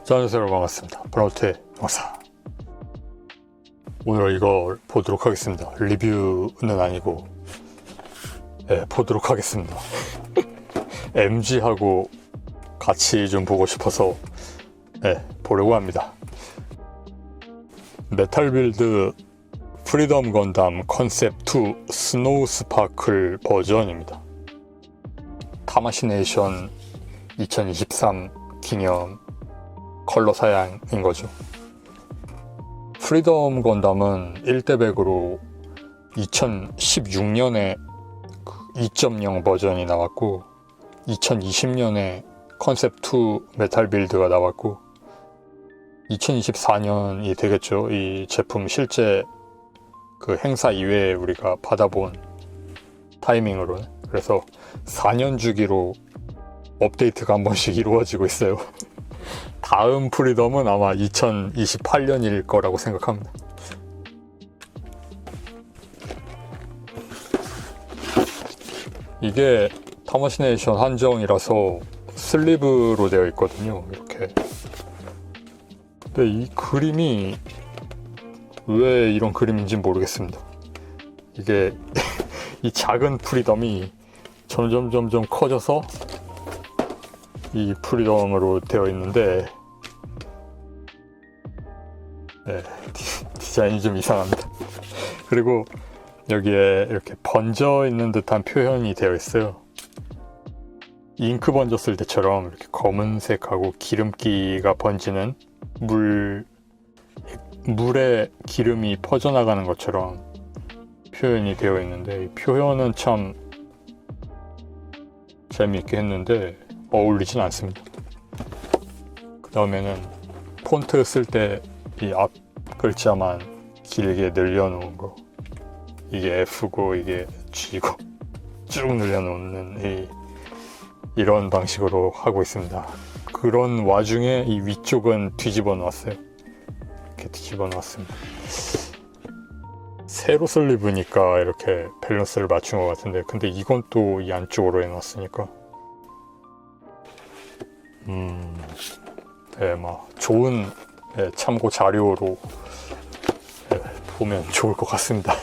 안녕하세요, 반갑습니다. 번아웃의 영사. 오늘 이걸 보도록 하겠습니다. 리뷰는 아니고 보도록 하겠습니다. MG하고 같이 좀 보고 싶어서 보려고 합니다. 메탈빌드 프리덤 건담 컨셉2 스노우 스파클 버전입니다. 타마시네이션 2023 기념 컬러 사양인 거죠. 프리덤 건담은 1대100으로 2016년에 2.0 버전이 나왔고 2020년에 컨셉2 메탈 빌드가 나왔고 2024년이 되겠죠. 이 제품 실제 그 행사 이외에 우리가 받아본 타이밍으로는. 그래서 4년 주기로 업데이트가 한 번씩 이루어지고 있어요. 다음 프리덤은 아마 2028년일 거라고 생각합니다. 이게 타마시네이션 한정이라서 슬리브로 되어 있거든요. 이렇게. 근데 이 그림이 왜 이런 그림인지 모르겠습니다. 이게 이 작은 프리덤이 점점 커져서 이 프리덤으로 되어 있는데 디자인이 좀 이상합니다. 그리고 여기에 이렇게 번져 있는 듯한 표현이 되어 있어요. 잉크 번졌을 때처럼 이렇게 검은색하고 기름기가 번지는 물에 기름이 퍼져나가는 것처럼 표현이 되어 있는데, 이 표현은 참 재미있게 했는데 어울리진 않습니다. 그 다음에는 폰트 쓸 때 이 앞 글자만 길게 늘려놓은 거, 이게 F고 이게 G고 쭉 늘려놓는 이런 방식으로 하고 있습니다. 그런 와중에 이 위쪽은 뒤집어 놓았어요. 이렇게 뒤집어 놓았습니다. 세로 슬리브니까 이렇게 밸런스를 맞춘 것 같은데, 근데 이건 또 이 안쪽으로 해놨으니까 좋은 참고 자료로 보면 좋을 것 같습니다.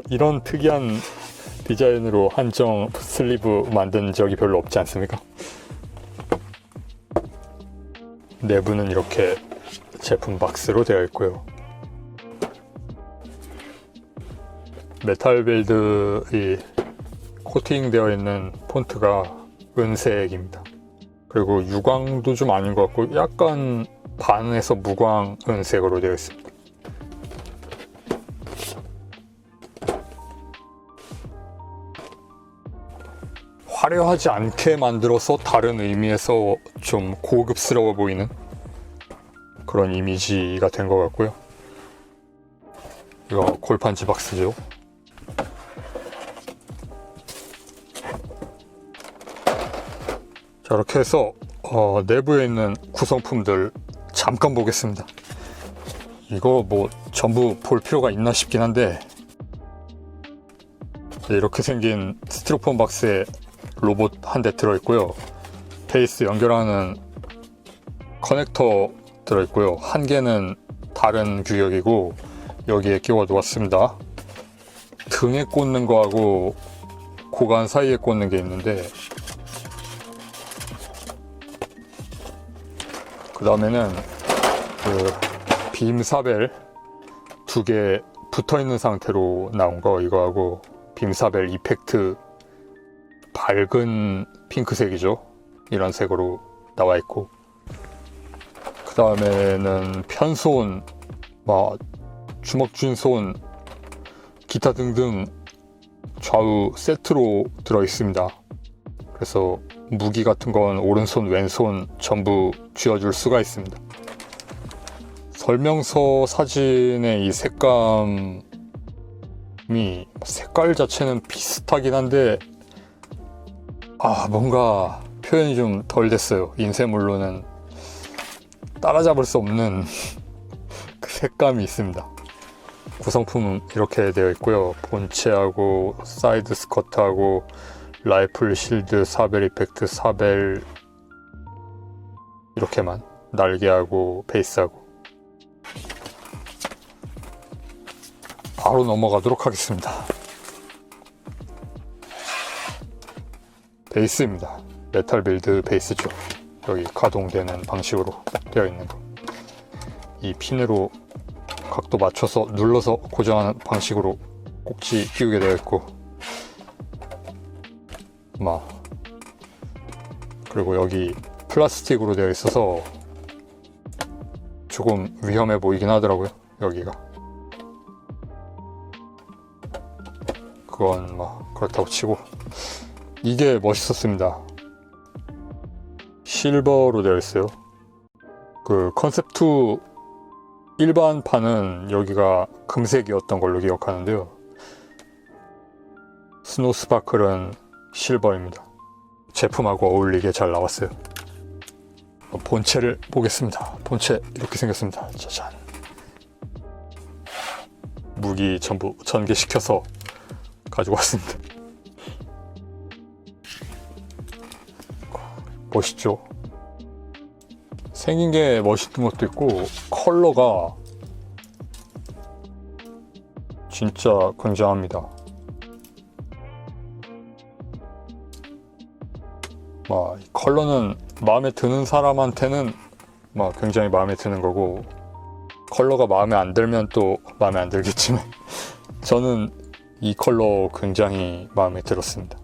이런 특이한 디자인으로 한정 슬리브 만든 적이 별로 없지 않습니까? 내부는 이렇게 제품 박스로 되어 있고요. 메탈 빌드 이 코팅되어 있는 폰트가 은색입니다. 그리고 유광도 좀 아닌 것 같고 약간 반에서 무광 은색으로 되어 있습니다. 화려하지 않게 만들어서 다른 의미에서 좀 고급스러워 보이는 그런 이미지가 된 것 같고요. 이거 골판지 박스죠. 자, 이렇게 해서 내부에 있는 구성품들 잠깐 보겠습니다. 이거 뭐 전부 볼 필요가 있나 싶긴 한데, 이렇게 생긴 스티로폼 박스에 로봇 한 대 들어있고요. 베이스 연결하는 커넥터 들어있고요. 한 개는 다른 규격이고 여기에 끼워 놓았습니다. 등에 꽂는 거하고 고관 사이에 꽂는 게 있는데, 그 다음에는 빔사벨 2개 붙어있는 상태로 나온 거, 이거하고 빔사벨 이펙트 밝은 핑크색이죠. 이런 색으로 나와 있고, 그 다음에는 편손, 주먹쥔손, 기타 등등 좌우 세트로 들어 있습니다. 그래서 무기 같은 건 오른손, 왼손 전부 쥐어줄 수가 있습니다. 설명서 사진의 이 색깔 자체는 비슷하긴 한데 뭔가 표현이 좀 덜 됐어요. 인쇄물로는 따라잡을 수 없는 그 색감이 있습니다. 구성품은 이렇게 되어 있고요. 본체하고 사이드 스커트하고 라이플 실드, 사벨 이펙트, 사벨 이렇게만 날개하고 베이스하고. 바로 넘어가도록 하겠습니다. 베이스입니다. 메탈 빌드 베이스죠. 여기 가동되는 방식으로 되어 있는 거. 이 핀으로 각도 맞춰서 눌러서 고정하는 방식으로 꼭지 끼우게 되어 있고, 그리고 여기 플라스틱으로 되어 있어서 조금 위험해 보이긴 하더라고요. 여기가. 그건 그렇다고 치고, 이게 멋있었습니다. 실버로 되어 있어요. 그 컨셉2 일반판은 여기가 금색이었던 걸로 기억하는데요. 스노우 스파클은 실버입니다. 제품하고 어울리게 잘 나왔어요. 본체를 보겠습니다. 본체 이렇게 생겼습니다. 짜잔. 무기 전부 전개시켜서 가지고 왔습니다. 멋있죠? 생긴 게 멋있는 것도 있고, 컬러가 진짜 굉장합니다. 이 컬러는 마음에 드는 사람한테는 굉장히 마음에 드는 거고, 컬러가 마음에 안 들면 또 마음에 안 들겠지만 저는 이 컬러 굉장히 마음에 들었습니다.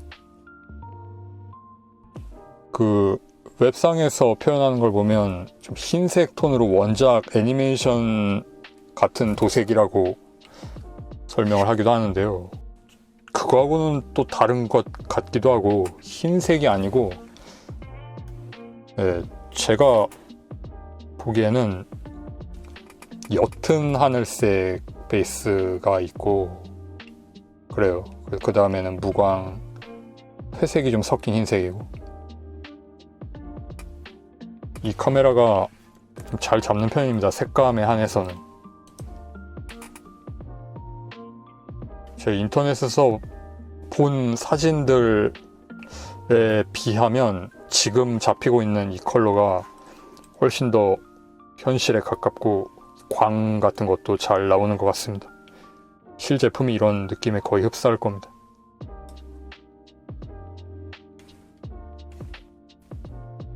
그 웹상에서 표현하는 걸 보면 좀 흰색 톤으로 원작 애니메이션 같은 도색이라고 설명을 하기도 하는데요. 그거하고는 또 다른 것 같기도 하고, 흰색이 아니고, 제가 보기에는 옅은 하늘색 베이스가 있고 그래요. 그 다음에는 무광, 회색이 좀 섞인 흰색이고. 이 카메라가 좀 잘 잡는 편입니다. 색감에 한해서는. 제 인터넷에서 본 사진들에 비하면 지금 잡히고 있는 이 컬러가 훨씬 더 현실에 가깝고, 광 같은 것도 잘 나오는 것 같습니다. 실제품이 이런 느낌에 거의 흡사할 겁니다.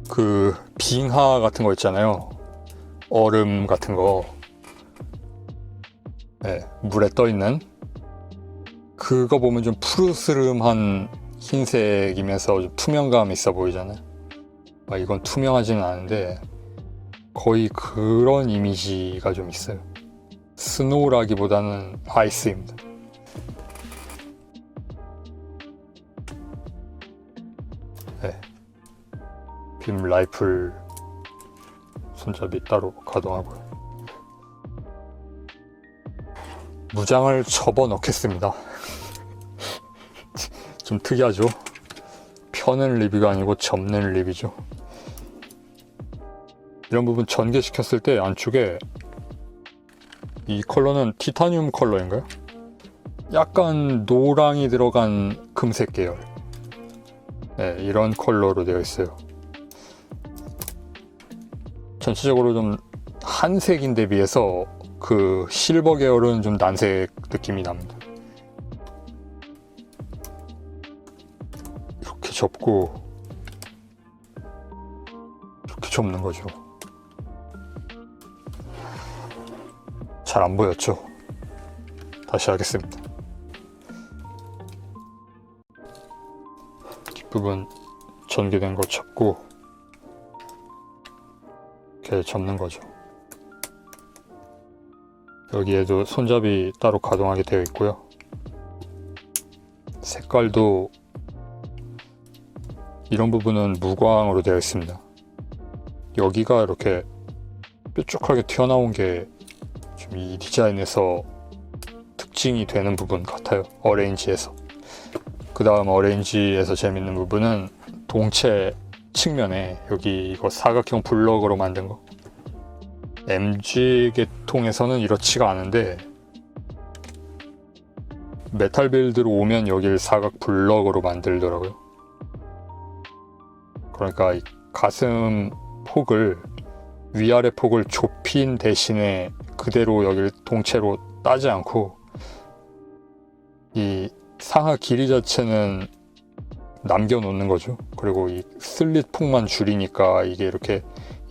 그 빙하 같은 거 있잖아요. 얼음 같은 거. 물에 떠 있는 그거 보면 좀 푸르스름한 흰색이면서 좀 투명감이 있어 보이잖아요. 이건 투명하지는 않은데 거의 그런 이미지가 좀 있어요. 스노우라기보다는 아이스입니다. 빔 라이플 손잡이 따로 가동하고요. 무장을 접어 넣겠습니다. 좀 특이하죠? 펴는 리뷰가 아니고 접는 리뷰죠. 이런 부분 전개시켰을 때 안쪽에 이 컬러는 티타늄 컬러인가요? 약간 노랑이 들어간 금색 계열. 이런 컬러로 되어 있어요. 전체적으로 좀 한색인데 비해서 그 실버 계열은 좀 난색 느낌이 납니다. 이렇게 접고 이렇게 접는 거죠. 잘 안 보였죠? 다시 하겠습니다. 뒷부분 전개된 거 접고 이렇게 접는 거죠. 여기에도 손잡이 따로 가동하게 되어 있고요. 색깔도 이런 부분은 무광으로 되어 있습니다. 여기가 이렇게 뾰족하게 튀어나온 게 좀 이 디자인에서 특징이 되는 부분 같아요. 어레인지에서. 그 다음 어레인지에서 재밌는 부분은 동체 측면에 여기 이거 사각형 블럭으로 만든 거. MG 계통에서는 이렇지가 않은데 메탈 빌드로 오면 여기를 사각 블럭으로 만들더라고요. 그러니까 이 가슴 폭을 위아래 폭을 좁힌 대신에 그대로 여기를 동체로 따지 않고 이 상하 길이 자체는 남겨놓는 거죠. 그리고 이 슬릿 폭만 줄이니까 이게 이렇게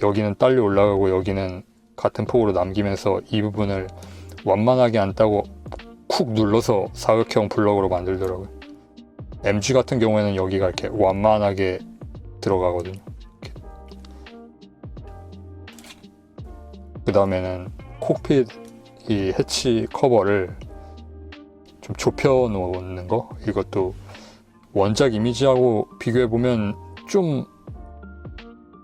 여기는 딸려 올라가고 여기는 같은 폭으로 남기면서 이 부분을 완만하게 안 따고 쿡 눌러서 사각형 블럭으로 만들더라고요. MG 같은 경우에는 여기가 이렇게 완만하게 들어가거든요. 그 다음에는 콕핏 이 해치 커버를 좀 좁혀 놓는 거, 이것도 원작 이미지하고 비교해보면 좀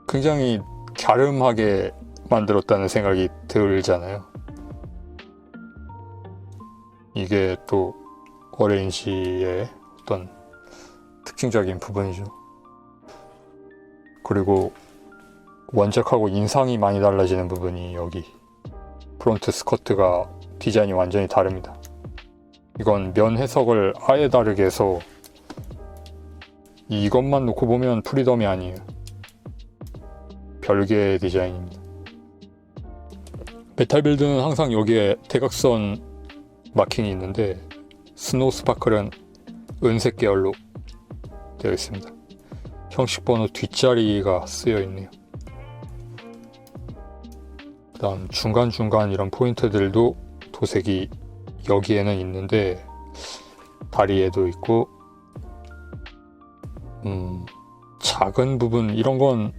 굉장히 갸름하게 만들었다는 생각이 들잖아요. 이게 또 어레인지의 어떤 특징적인 부분이죠. 그리고 원작하고 인상이 많이 달라지는 부분이 여기 프론트 스커트가 디자인이 완전히 다릅니다. 이건 면 해석을 아예 다르게 해서 이것만 놓고 보면 프리덤이 아니에요. 별개의 디자인입니다. 메탈 빌드는 항상 여기에 대각선 마킹이 있는데 스노우 스파클은 은색 계열로 되어 있습니다. 형식 번호 뒷자리가 쓰여 있네요. 그 다음 중간중간 이런 포인트들도 도색이 여기에는 있는데 다리에도 있고 작은 부분 이런 건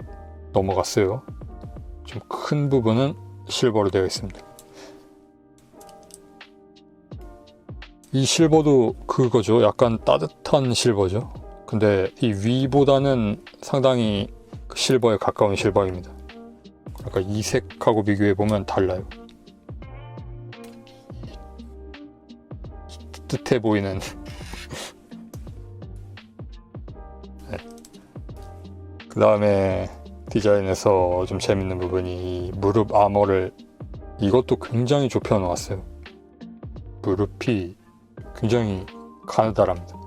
넘어갔어요. 좀 큰 부분은 실버로 되어 있습니다. 이 실버도 그거죠. 약간 따뜻한 실버죠. 근데 이 위보다는 상당히 실버에 가까운 실버입니다. 그러니까 이 색하고 비교해보면 달라요. 뜨뜻해 보이는 네. 그 다음에 디자인에서 좀 재밌는 부분이 이 무릎 아머를 이것도 굉장히 좁혀 놓았어요. 무릎이 굉장히 가느다랍니다.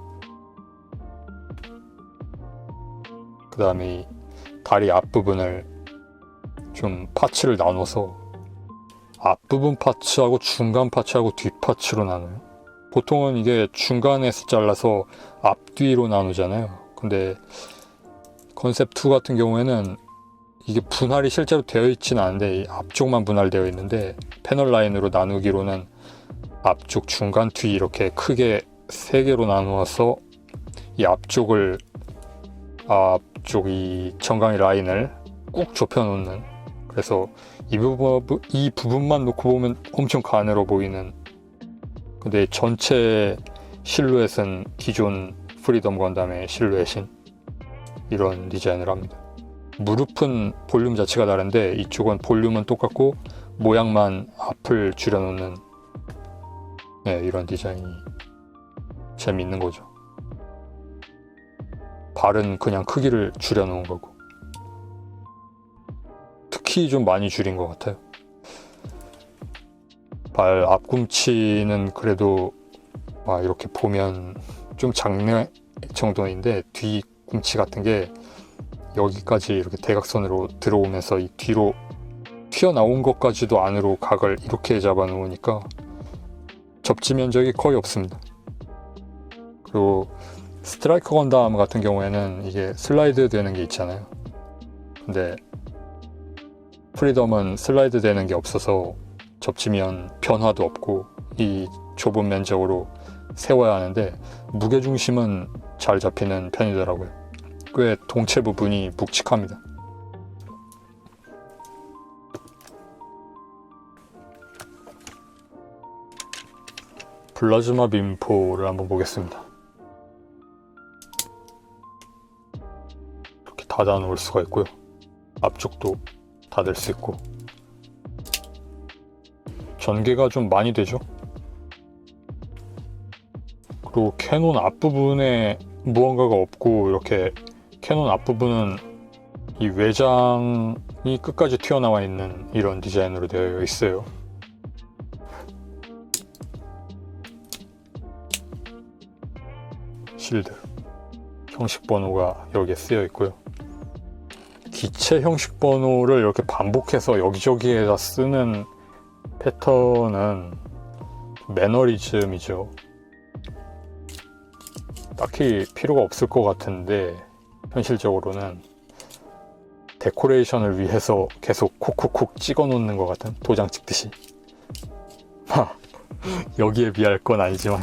그 다음에 다리 앞부분을 좀 파츠를 나눠서 앞부분 파츠하고 중간 파츠하고 뒷 파츠로 나눠요. 보통은 이게 중간에서 잘라서 앞뒤로 나누잖아요. 근데 컨셉 2 같은 경우에는 이게 분할이 실제로 되어 있지는 않은데 이 앞쪽만 분할되어 있는데 패널 라인으로 나누기로는 앞쪽, 중간, 뒤 이렇게 크게 3개로 나누어서 이 앞쪽을 앞쪽 이 정강이 라인을 꾹 좁혀 놓는, 그래서 이 부분만 놓고 보면 엄청 가늘어 보이는, 근데 전체 실루엣은 기존 프리덤 건담의 실루엣인 이런 디자인을 합니다. 무릎은 볼륨 자체가 다른데 이쪽은 볼륨은 똑같고 모양만 앞을 줄여놓는 이런 디자인이 재미있는 거죠. 발은 그냥 크기를 줄여놓은 거고 특히 좀 많이 줄인 것 같아요. 발 앞꿈치는 그래도 이렇게 보면 좀 작네 정도인데 뒤꿈치 같은 게 여기까지 이렇게 대각선으로 들어오면서 이 뒤로 튀어나온 것까지도 안으로 각을 이렇게 잡아 놓으니까 접지 면적이 거의 없습니다. 그리고 스트라이커 건담 같은 경우에는 이게 슬라이드 되는 게 있잖아요. 근데 프리덤은 슬라이드 되는 게 없어서 접지면 변화도 없고 이 좁은 면적으로 세워야 하는데 무게중심은 잘 잡히는 편이더라고요. 꽤 동체 부분이 묵직합니다. 플라즈마 빔포를 한번 보겠습니다. 이렇게 닫아 놓을 수가 있고요. 앞쪽도 닫을 수 있고 전개가 좀 많이 되죠. 그리고 캐논 앞부분에 무언가가 없고 이렇게 캐논 앞부분은 이 외장이 끝까지 튀어나와 있는 이런 디자인으로 되어 있어요. 실드 형식 번호가 여기에 쓰여 있고요. 기체 형식 번호를 이렇게 반복해서 여기저기에다 쓰는 패턴은 매너리즘이죠. 딱히 필요가 없을 것 같은데 현실적으로는 데코레이션을 위해서 계속 콕콕콕 찍어 놓는 것 같은, 도장 찍듯이. 여기에 비할 건 아니지만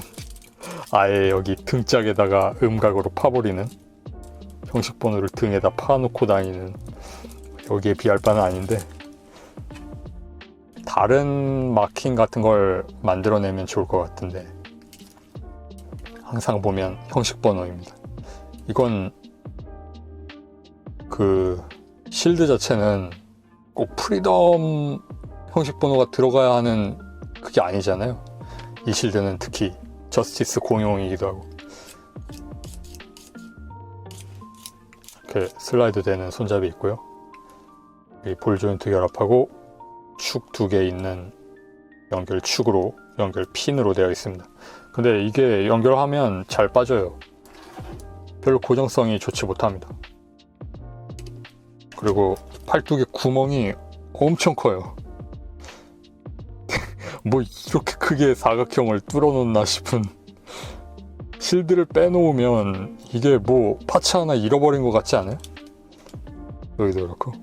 아예 여기 등짝에다가 음각으로 파버리는, 형식 번호를 등에다 파놓고 다니는, 여기에 비할 바는 아닌데 다른 마킹 같은 걸 만들어내면 좋을 것 같은데 항상 보면 형식 번호입니다. 이건 그 실드 자체는 꼭 프리덤 형식 번호가 들어가야 하는 그게 아니잖아요. 이 실드는 특히 저스티스 공용이기도 하고. 이렇게 슬라이드 되는 손잡이 있고요. 이 볼 조인트 결합하고 축 2개 있는 연결 축으로, 연결 핀으로 되어 있습니다. 근데 이게 연결하면 잘 빠져요. 별로 고정성이 좋지 못합니다. 그리고 팔뚝에 구멍이 엄청 커요. 뭐 이렇게 크게 사각형을 뚫어놓나 싶은. 실드를 빼놓으면 이게 뭐 파츠 하나 잃어버린 것 같지 않아요? 여기도 그렇고.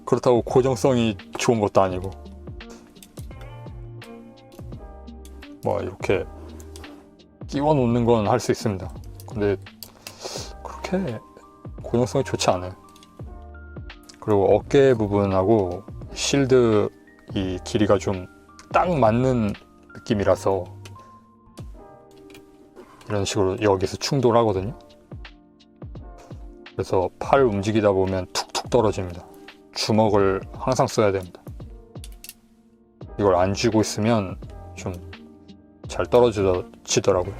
그렇다고 고정성이 좋은 것도 아니고. 뭐 이렇게 끼워 놓는 건 할 수 있습니다. 근데 그렇게 고정성이 좋지 않아요. 그리고 어깨 부분하고 실드 이 길이가 좀 딱 맞는 느낌이라서 이런 식으로 여기서 충돌하거든요. 그래서 팔 움직이다 보면 툭툭 떨어집니다. 주먹을 항상 써야 됩니다. 이걸 안 쥐고 있으면 좀 잘 떨어지더라고요.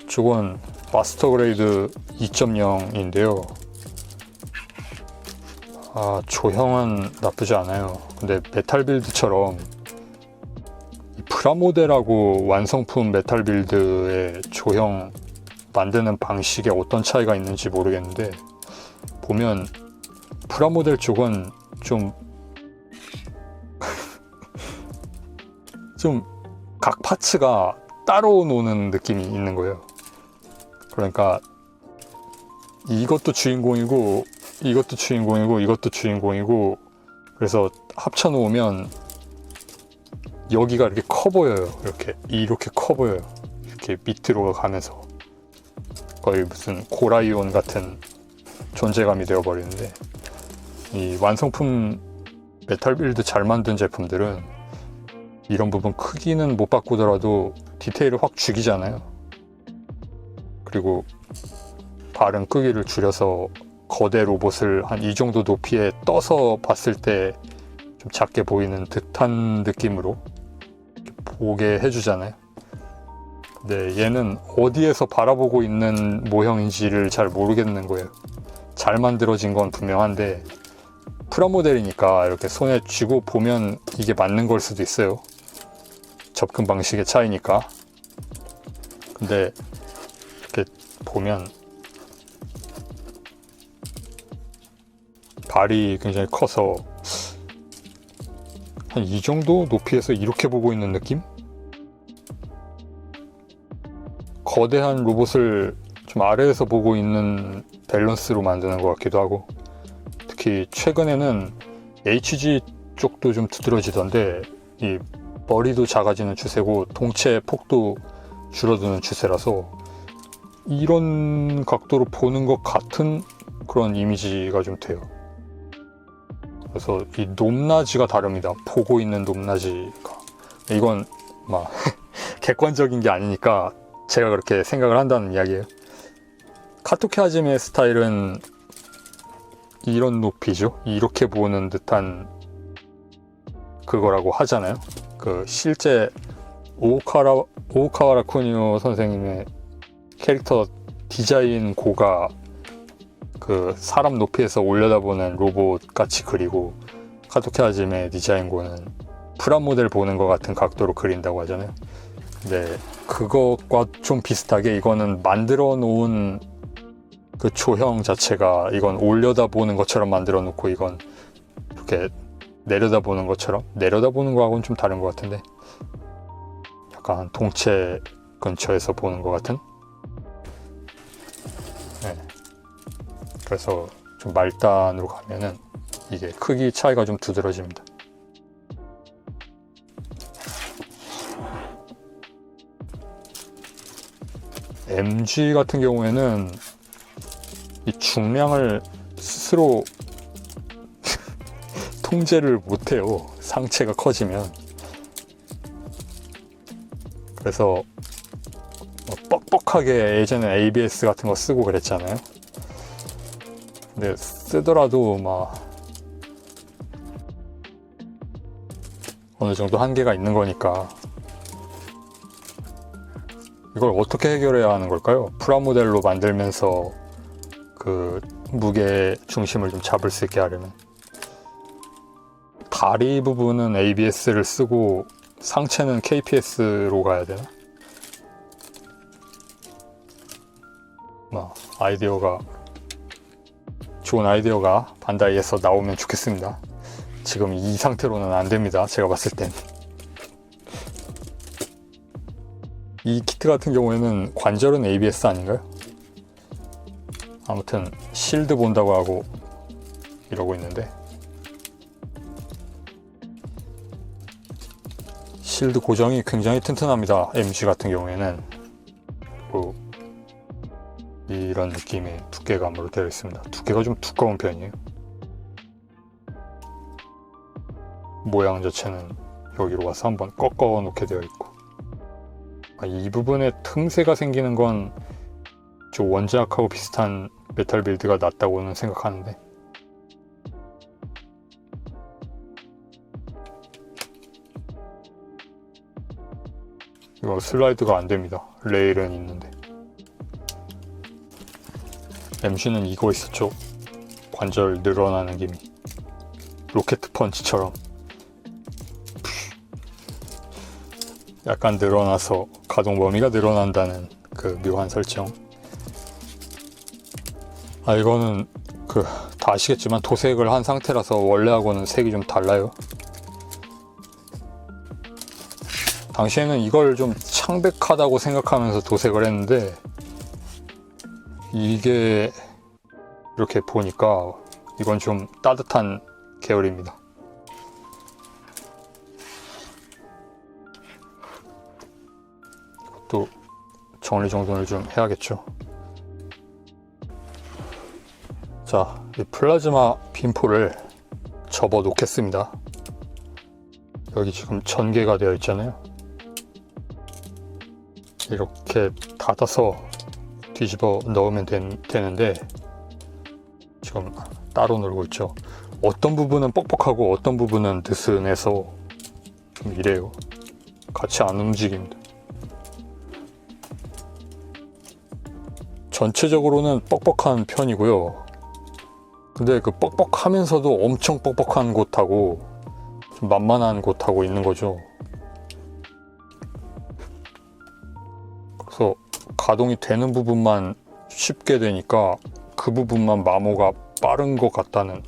저건 마스터 그레이드 2.0인데요. 조형은 나쁘지 않아요. 근데 메탈 빌드처럼 이 프라모델하고 완성품 메탈 빌드의 조형 만드는 방식에 어떤 차이가 있는지 모르겠는데, 보면 프라모델 쪽은 좀 각 파츠가 따로 노는 느낌이 있는 거예요. 그러니까 이것도 주인공이고 이것도 주인공이고 이것도 주인공이고, 그래서 합쳐 놓으면 여기가 이렇게 커 보여요. 이렇게 커 보여요. 이렇게 밑으로 가면서 거의 무슨 고라이온 같은 존재감이 되어버리는데, 이 완성품 메탈 빌드 잘 만든 제품들은 이런 부분 크기는 못 바꾸더라도 디테일을 확 죽이잖아요. 그리고 발은 크기를 줄여서 거대 로봇을 한 이 정도 높이에 떠서 봤을 때 좀 작게 보이는 듯한 느낌으로 보게 해주잖아요. 근데 얘는 어디에서 바라보고 있는 모형인지를 잘 모르겠는 거예요. 잘 만들어진 건 분명한데 프라모델이니까 이렇게 손에 쥐고 보면 이게 맞는 걸 수도 있어요. 접근 방식의 차이니까. 근데 이렇게 보면 발이 굉장히 커서 한 이 정도 높이에서 이렇게 보고 있는 느낌? 거대한 로봇을 좀 아래에서 보고 있는 밸런스로 만드는 것 같기도 하고, 특히 최근에는 HG 쪽도 좀 두드러지던데 이 머리도 작아지는 추세고 동체 폭도 줄어드는 추세라서 이런 각도로 보는 것 같은 그런 이미지가 좀 돼요. 그래서 이 높낮이가 다릅니다. 보고 있는 높낮이가. 이건 막 객관적인 게 아니니까 제가 그렇게 생각을 한다는 이야기예요. 카토케 하지메 스타일은 이런 높이죠. 이렇게 보는 듯한 그거라고 하잖아요. 그 실제 오오카와라 쿠니오 선생님의 캐릭터 디자인 고가 그 사람 높이에서 올려다보는 로봇 같이 그리고, 카토케 하지메 디자인고는 프라모델 보는 것 같은 각도로 그린다고 하잖아요. 근데 그것과 좀 비슷하게 이거는 만들어 놓은 그 조형 자체가 이건 올려다보는 것처럼 만들어 놓고 이건 이렇게 내려다보는 것처럼, 내려다보는 거하고는 좀 다른 것 같은데 약간 동체 근처에서 보는 것 같은. 네. 그래서 좀 말단으로 가면은 이게 크기 차이가 좀 두드러집니다. MG 같은 경우에는 이 중량을 스스로 통제를 못해요. 상체가 커지면. 그래서 뻑뻑하게 예전에 ABS 같은 거 쓰고 그랬잖아요. 근데 쓰더라도 막 어느 정도 한계가 있는 거니까 이걸 어떻게 해결해야 하는 걸까요? 프라모델로 만들면서 그 무게 중심을 좀 잡을 수 있게 하려면 다리 부분은 ABS를 쓰고 상체는 KPS로 가야 되나? 좋은 아이디어가 반다이에서 나오면 좋겠습니다. 지금 이 상태로는 안 됩니다. 제가 봤을 땐. 이 키트 같은 경우에는 관절은 ABS 아닌가요? 아무튼 실드 본다고 하고 이러고 있는데 실드 고정이 굉장히 튼튼합니다. MG 같은 경우에는. 그리고 이런 느낌의 두께감으로 되어 있습니다. 두께가 좀 두꺼운 편이에요. 모양 자체는 여기로 와서 한번 꺾어 놓게 되어 있고, 이 부분에 틈새가 생기는 건 저 원작하고 비슷한 메탈 빌드가 낫다고는 생각하는데, 이거 슬라이드가 안 됩니다. 레일은 있는데. MG는 이거 있었죠. 관절 늘어나는 기미. 로켓 펀치처럼 약간 늘어나서 가동 범위가 늘어난다는 그 묘한 설정. 이거는 다 아시겠지만 도색을 한 상태라서 원래하고는 색이 좀 달라요. 당시에는 이걸 좀 창백하다고 생각하면서 도색을 했는데 이게 이렇게 보니까 이건 좀 따뜻한 계열입니다. 이것도 정리정돈을 좀 해야겠죠. 자, 이 플라즈마 빈포를 접어 놓겠습니다. 여기 지금 전개가 되어 있잖아요. 이렇게 닫아서 뒤집어 넣으면 되는데 지금 따로 놀고 있죠. 어떤 부분은 뻑뻑하고 어떤 부분은 느슨해서 좀 이래요. 같이 안 움직입니다. 전체적으로는 뻑뻑한 편이고요. 근데 그 뻑뻑하면서도 엄청 뻑뻑한 곳하고 좀 만만한 곳하고 있는 거죠. 그래서 가동이 되는 부분만 쉽게 되니까 그 부분만 마모가 빠른 것 같다는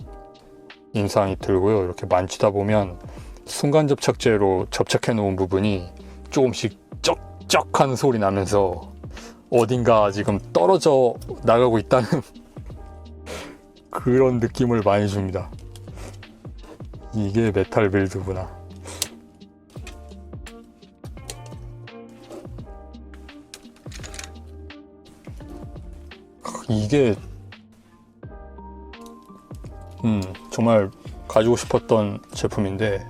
인상이 들고요. 이렇게 만지다 보면 순간 접착제로 접착해 놓은 부분이 조금씩 쩍쩍한 소리 나면서 어딘가 지금 떨어져 나가고 있다는 그런 느낌을 많이 줍니다. 이게 메탈 빌드구나. 이게 정말 가지고 싶었던 제품인데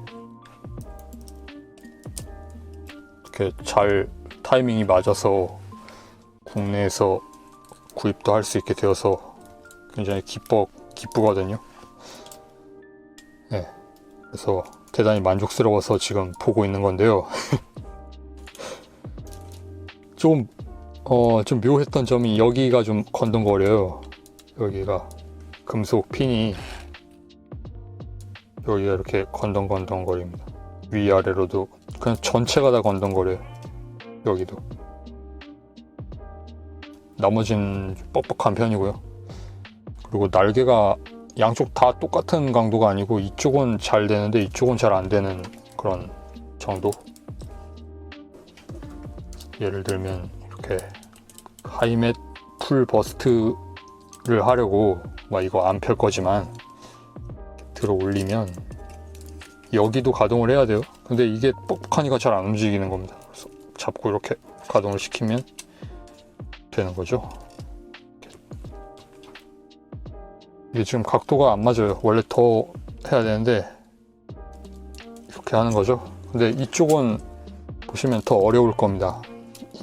이렇게 잘 타이밍이 맞아서 국내에서 구입도 할 수 있게 되어서 굉장히 기쁘거든요. 네, 그래서 대단히 만족스러워서 지금 보고 있는 건데요. 좀 묘했던 점이 여기가 좀 건동거려요. 여기가 금속 핀이 여기가 이렇게 건동건동거립니다. 위아래로도 그냥 전체가 다 건동거려요. 여기도. 나머지는 뻑뻑한 편이고요. 그리고 날개가 양쪽 다 똑같은 강도가 아니고 이쪽은 잘 되는데 이쪽은 잘 안 되는 그런 정도. 예를 들면 이렇게 하이맷 풀 버스트를 하려고 막 이거 안 펼 거지만 들어 올리면 여기도 가동을 해야 돼요. 근데 이게 뻑뻑하니까 잘 안 움직이는 겁니다. 그래서 잡고 이렇게 가동을 시키면 되는 거죠. 이게 지금 각도가 안 맞아요. 원래 더 해야 되는데 이렇게 하는 거죠. 근데 이쪽은 보시면 더 어려울 겁니다.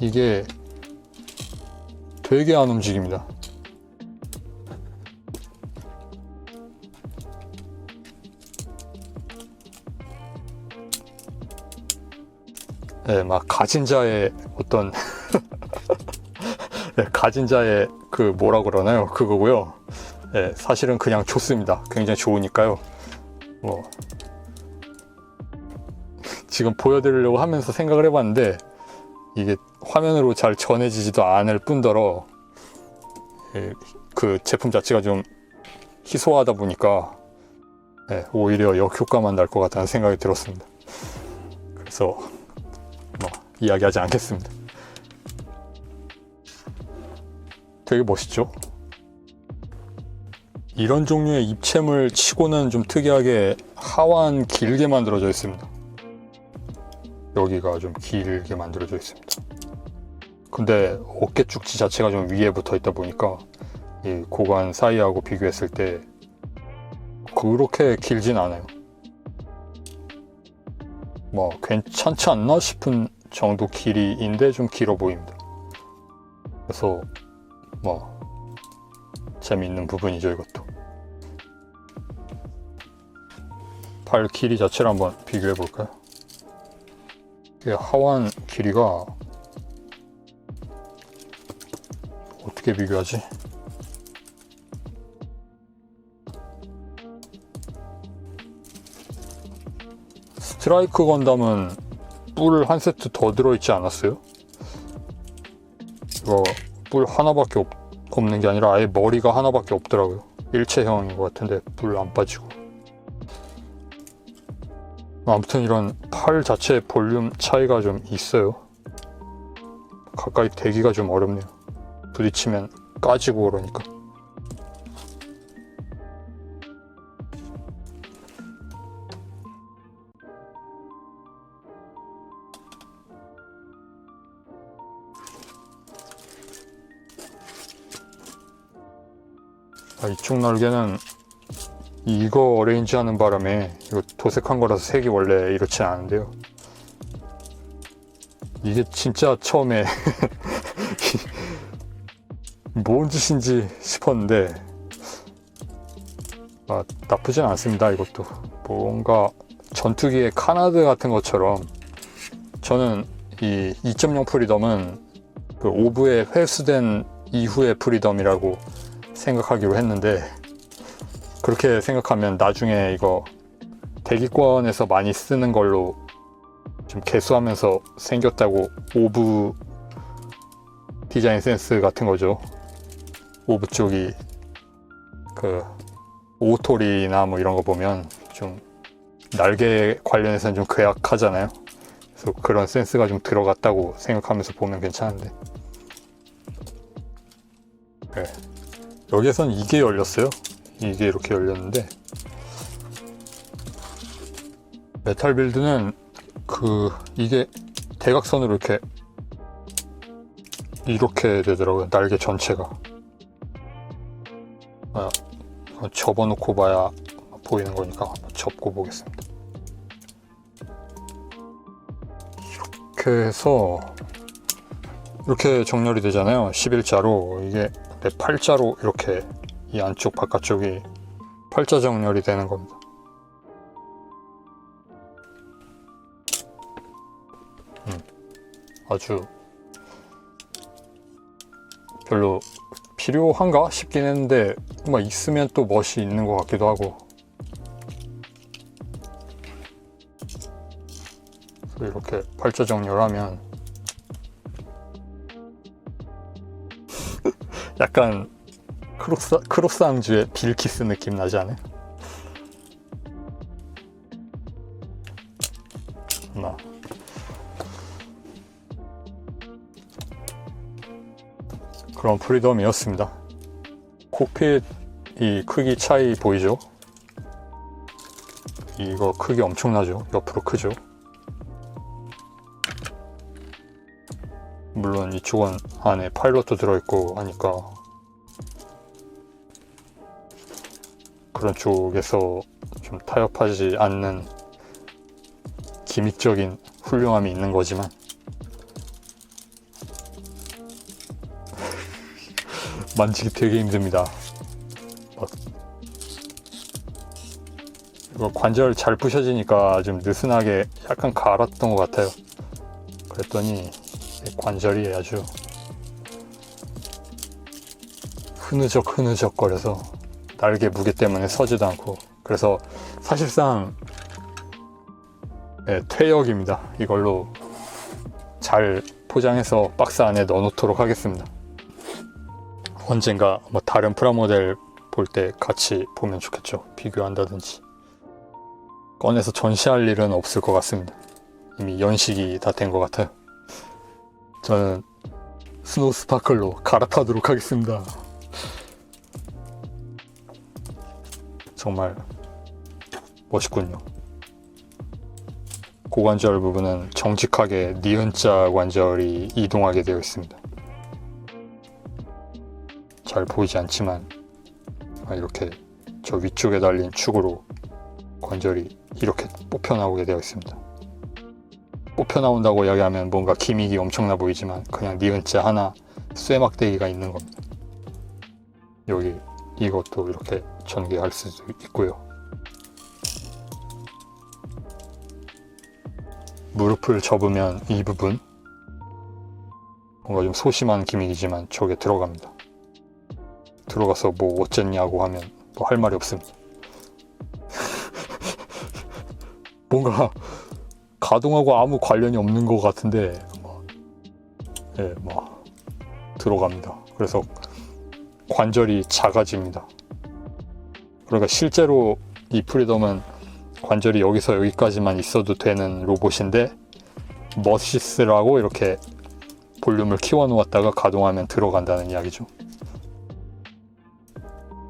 이게 되게 안 움직입니다. 네, 막 가진 자의 어떤 네, 가진 자의 그 뭐라 그러나요? 그거고요. 네, 사실은 그냥 좋습니다. 굉장히 좋으니까요. 뭐 지금 보여드리려고 하면서 생각을 해봤는데 이게 화면으로 잘 전해지지도 않을 뿐더러 그 제품 자체가 좀 희소하다 보니까 오히려 역효과만 날 것 같다는 생각이 들었습니다. 그래서 뭐 이야기하지 않겠습니다. 되게 멋있죠? 이런 종류의 입체물 치고는 좀 특이하게 하완 길게 만들어져 있습니다. 여기가 좀 길게 만들어져 있습니다. 근데 어깨 축지 자체가 좀 위에 붙어 있다 보니까 이 고관 사이하고 비교했을 때 그렇게 길진 않아요. 뭐 괜찮지 않나 싶은 정도 길이인데 좀 길어 보입니다. 그래서 뭐 재미있는 부분이죠. 이것도 팔 길이 자체를 한번 비교해 볼까요? 이게 하완 길이가 어떻게 비교하지? 스트라이크 건담은 뿔 한 세트 더 들어있지 않았어요? 이거 뿔 하나밖에 없는 게 아니라 아예 머리가 하나밖에 없더라고요. 일체형인 것 같은데 뿔 안 빠지고. 아무튼 이런 팔 자체의 볼륨 차이가 좀 있어요. 가까이 대기가 좀 어렵네요. 부딪히면 까지고 그러니까. 이쪽 날개는 이거 어레인지 하는 바람에 이거 도색한 거라서 색이 원래 이렇지 않은데요. 이게 진짜 처음에 뭔 짓인지 싶었는데 나쁘진 않습니다. 이것도 뭔가 전투기의 카나드 같은 것처럼 저는 이 2.0 프리덤은 그 오브에 회수된 이후의 프리덤이라고 생각하기로 했는데 그렇게 생각하면 나중에 이거 대기권에서 많이 쓰는 걸로 좀 개수하면서 생겼다고 오브 디자인 센스 같은 거죠. 오브 쪽이 그 오토리나 뭐 이런 거 보면 좀 날개 관련해서는 좀 괴악하잖아요. 그래서 그런 센스가 좀 들어갔다고 생각하면서 보면 괜찮은데 네. 여기에선 이게 열렸어요. 이게 이렇게 열렸는데 메탈 빌드는 이게 대각선으로 이렇게 되더라고요. 날개 전체가. 접어놓고 봐야 보이는 거니까 한번 접고 보겠습니다. 이렇게 해서 이렇게 정렬이 되잖아요. 11자로. 이게 내 팔자로 이렇게 이 안쪽 바깥쪽이 팔자 정렬이 되는 겁니다. 아주 별로 필요한가 싶긴 했는데 막 있으면 또 멋이 있는 것 같기도 하고. 그래서 이렇게 팔자 정렬하면 약간 크로스 앙주의 빌키스 느낌 나지 않아요? 나 그런 프리덤이었습니다. 콕핏 이 크기 차이 보이죠? 이거 크기 엄청나죠? 옆으로 크죠? 물론 이쪽은 안에 파일럿도 들어있고 하니까 그런 쪽에서 좀 타협하지 않는 기믹적인 훌륭함이 있는 거지만 만지기 되게 힘듭니다. 이거 관절 잘 부셔지니까 좀 느슨하게 약간 갈았던 것 같아요. 그랬더니 관절이 아주 흐느적 거려서 날개 무게 때문에 서지도 않고, 그래서 사실상 퇴역입니다. 이걸로 잘 포장해서 박스 안에 넣어 놓도록 하겠습니다. 언젠가 뭐 다른 프라모델 볼 때 같이 보면 좋겠죠. 비교한다든지. 꺼내서 전시할 일은 없을 것 같습니다. 이미 연식이 다 된 것 같아요. 저는 스노우 스파클로 갈아타도록 하겠습니다. 정말 멋있군요. 고관절 부분은 정직하게 니은자 관절이 이동하게 되어 있습니다. 잘 보이지 않지만 이렇게 저 위쪽에 달린 축으로 관절이 이렇게 뽑혀 나오게 되어 있습니다. 뽑혀 나온다고 이야기하면 뭔가 기믹이 엄청나 보이지만 그냥 니은자 하나 쇠막대기가 있는 겁니다. 여기 이것도 이렇게 전개할 수도 있고요. 무릎을 접으면 이 부분, 뭔가 좀 소심한 기믹이지만 저게 들어갑니다. 들어가서 뭐 어쨌냐고 하면 뭐 할 말이 없습니다. 뭔가 가동하고 아무 관련이 없는 것 같은데 막 들어갑니다. 그래서 관절이 작아집니다. 그러니까 실제로 이 프리덤은 관절이 여기서 여기까지만 있어도 되는 로봇인데 머시스라고 이렇게 볼륨을 키워 놓았다가 가동하면 들어간다는 이야기죠.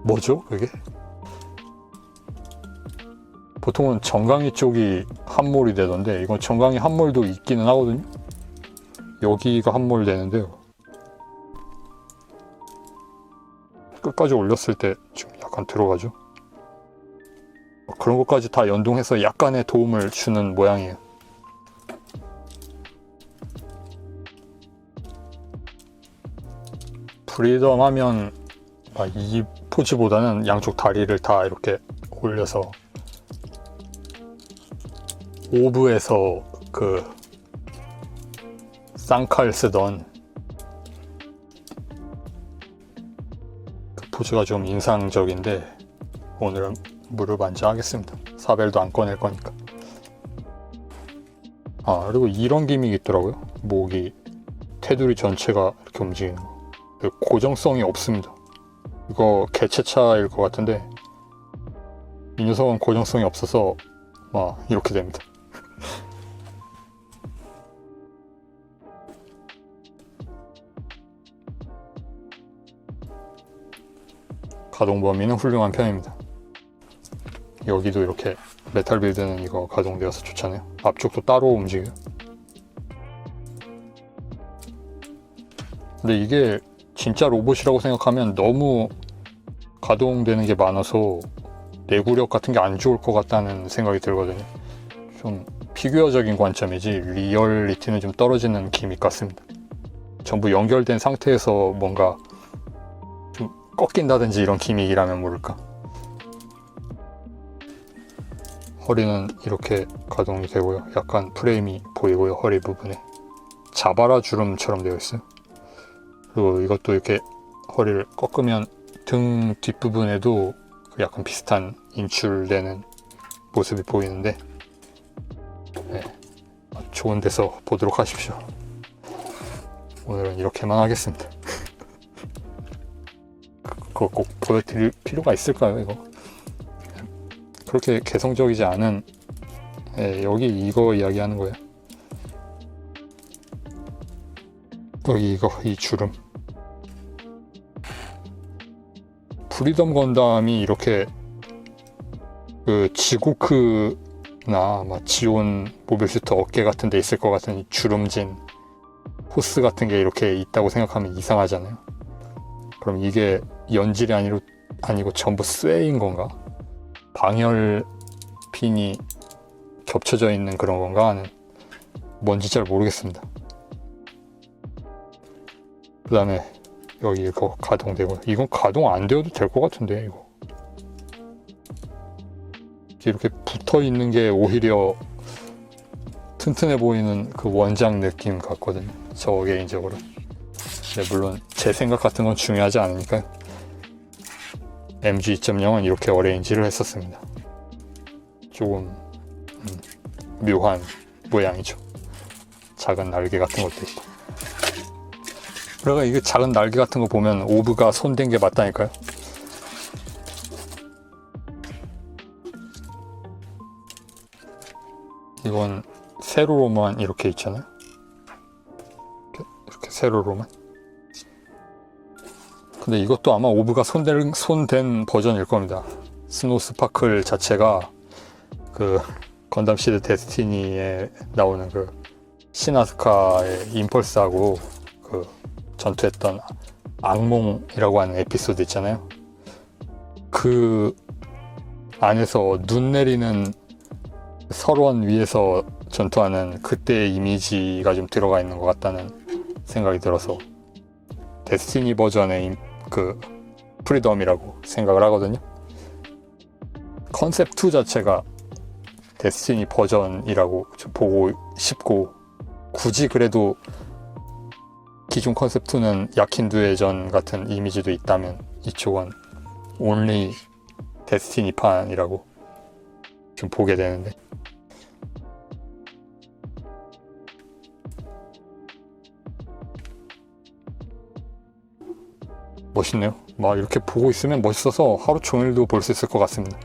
뭐죠 그게? 보통은 정강이 쪽이 함몰이 되던데 이건 정강이 함몰도 있기는 하거든요. 여기가 함몰 되는데요. 끝까지 올렸을 때 지금 약간 들어가죠. 그런 것까지 다 연동해서 약간의 도움을 주는 모양이에요. 프리덤 하면 이 포즈보다는 양쪽 다리를 다 이렇게 올려서 오브에서 그 쌍칼 쓰던 그 포즈가 좀 인상적인데 오늘은 무릎 앉아 하겠습니다. 사벨도 안 꺼낼 거니까. 그리고 이런 기믹이 있더라고요. 목이 테두리 전체가 이렇게 움직이는 거. 고정성이 없습니다. 이거 개체차일 것 같은데 이 녀석은 고정성이 없어서 막 이렇게 됩니다. 가동 범위는 훌륭한 편입니다. 여기도 이렇게 메탈 빌드는 이거 가동되어서 좋잖아요. 앞쪽도 따로 움직여요. 근데 이게 진짜 로봇이라고 생각하면 너무 가동되는 게 많아서 내구력 같은 게 안 좋을 것 같다는 생각이 들거든요. 좀 피규어적인 관점이지 리얼리티는 좀 떨어지는 기믹 같습니다. 전부 연결된 상태에서 뭔가 좀 꺾인다든지 이런 기믹이라면 모를까. 허리는 이렇게 가동이 되고요. 약간 프레임이 보이고요. 허리 부분에 자바라 주름처럼 되어 있어요. 그리고 이것도 이렇게 허리를 꺾으면 등 뒷부분에도 약간 비슷한 인출되는 모습이 보이는데 좋은 데서 보도록 하십시오. 오늘은 이렇게만 하겠습니다. 그거 꼭 보여드릴 필요가 있을까요, 이거? 그렇게 개성적이지 않은, 예, 여기 이거 이야기하는 거예요. 여기 이거, 이 주름. 프리덤 건담이 이렇게 그 지고크나 막 지온 모빌슈터 어깨 같은 데 있을 것 같은 이 주름진 호스 같은 게 이렇게 있다고 생각하면 이상하잖아요. 그럼 이게 연질이 아니고 전부 쇠인 건가? 방열 핀이 겹쳐져 있는 그런 건가 하는, 뭔지 잘 모르겠습니다. 그 다음에 여기 이거 가동되고, 이건 가동 안 되어도 될 것 같은데, 이거 이렇게 붙어 있는 게 오히려 튼튼해 보이는 그 원작 느낌 같거든요, 저 개인적으로. 네, 물론 제 생각 같은 건 중요하지 않으니까요. MG 2.0은 이렇게 어레인지를 했었습니다. 조금 묘한 모양이죠. 작은 날개 같은 것도 있고. 그러니까 이게 작은 날개 같은 거 보면 오브가 손댄 게 맞다니까요. 이건 세로로만 이렇게 있잖아요. 이렇게 세로로만. 근데 이것도 아마 오브가 손댄 버전일 겁니다. 스노우 스파클 자체가 그 건담 시드 데스티니에 나오는 그 시나스카의 임펄스하고 그 전투했던 악몽이라고 하는 에피소드 있잖아요. 그 안에서 눈 내리는 설원 위에서 전투하는 그때의 이미지가 좀 들어가 있는 것 같다는 생각이 들어서 데스티니 버전의 그 프리덤이라고 생각을 하거든요. 컨셉 2 자체가 데스티니 버전이라고 좀 보고 싶고, 굳이 그래도 기존 컨셉 2는 야킨두의 전 같은 이미지도 있다면 이쪽은 only 데스티니 판이라고 좀 보게 되는데, 멋있네요. 막 이렇게 보고 있으면 멋있어서 하루 종일도 볼 수 있을 것 같습니다.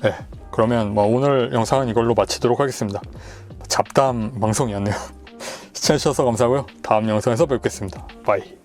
네, 그러면 뭐 오늘 영상은 이걸로 마치도록 하겠습니다. 잡담 방송이었네요. 시청해주셔서 감사하고요. 다음 영상에서 뵙겠습니다. 바이.